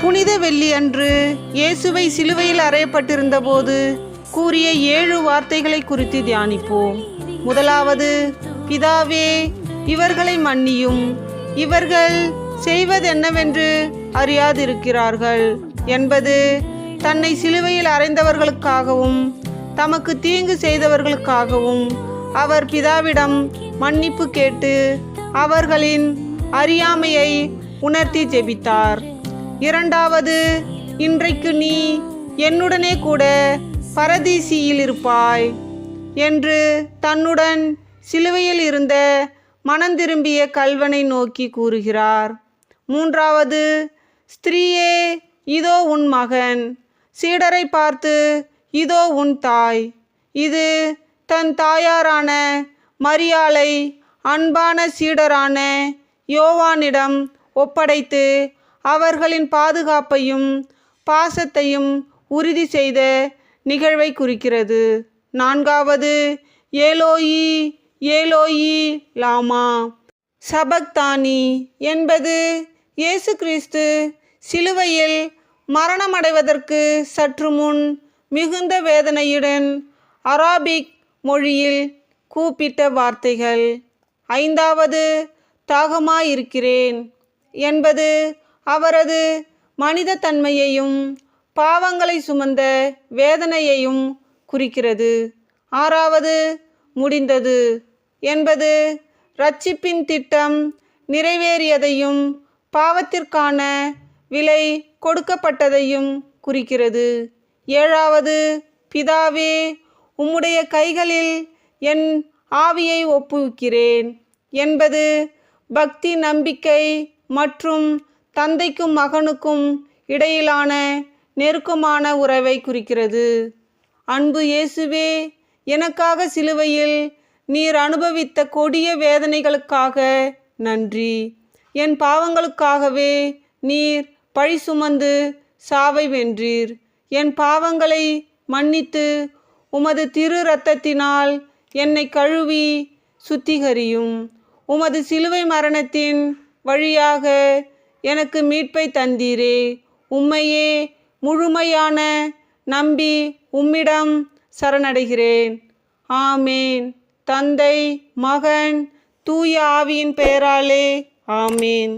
புனித வெள்ளி அன்று இயேசுவை சிலுவையில் அறையப்பட்டிருந்த போது கூறிய 7 வார்த்தைகளை குறித்து தியானிப்போம். முதலாவது, பிதாவே, இவர்களை மன்னியும், இவர்கள் செய்வதென்னவென்று அறியாதிருக்கிறார்கள் என்பது தன்னை சிலுவையில் அறைந்தவர்களுக்காகவும் தமக்கு தீங்கு செய்தவர்களுக்காகவும் அவர் பிதாவிடம் மன்னிப்பு கேட்டு அவர்களின் அறியாமையை உணர்த்தி ஜெபித்தார். இரண்டாவது, இன்றைக்கு நீ என்னுடனே கூட பரதீசியில் இருப்பாய் என்று தன்னுடன் சிலுவையில் இருந்த மனந்திரும்பிய கள்வனை நோக்கி கூறுகிறார். மூன்றாவது, ஸ்திரீயே, இதோ உன் மகன். சீடரை பார்த்து, இதோ உன் தாய். இது தன் தாயாரான மரியாளை அன்பான சீடரான யோவானிடம் ஒப்படைத்து அவர்களின் பாதுகாப்பையும் பாசத்தையும் உறுதி செய்த நிகழ்வை குறிக்கிறது. நான்காவது, ஏலோயி ஏலோயி லாமா சபக்தானி என்பது இயேசு கிறிஸ்து சிலுவையில் மரணமடைவதற்கு சற்று முன் மிகுந்த வேதனையுடன் அராபிக் மொழியில் கூப்பிட்ட வார்த்தைகள். ஐந்தாவது, தாகமாயிருக்கிறேன் என்பது அவரது மனித தன்மையையும் பாவங்களை சுமந்த வேதனையையும் குறிக்கிறது. ஆறாவது, முடிந்தது என்பது இரட்சிப்பின் திட்டம் நிறைவேறியதையும் பாவத்திற்கான விலை கொடுக்கப்பட்டதையும் குறிக்கிறது. ஏழாவது, பிதாவே, உம்முடைய கைகளில் என் ஆவியை ஒப்புவிக்கிறேன் என்பது பக்தி, நம்பிக்கை மற்றும் தந்தைக்கும் மகனுக்கும் இடையிலான நெருக்கமான உறவை குறிக்கிறது. அன்பு இயேசுவே, எனக்காக சிலுவையில் நீர் அனுபவித்த கொடிய வேதனைகளுக்காக நன்றி. என் பாவங்களுக்காகவே நீர் பழி சுமந்து சாவை வென்றீர். என் பாவங்களை மன்னித்து உமது திரு இரத்தத்தினால் என்னை கழுவி சுத்திகரியும். உமது சிலுவை மரணத்தின் வழியாக எனக்கு மீட்பை தந்தீரே. உம்மையே முழுமையான நம்பி உம்மிடம் சரணடைகிறேன். ஆமேன். தந்தை, மகன், தூய ஆவியின் பெயராலே ஆமேன்.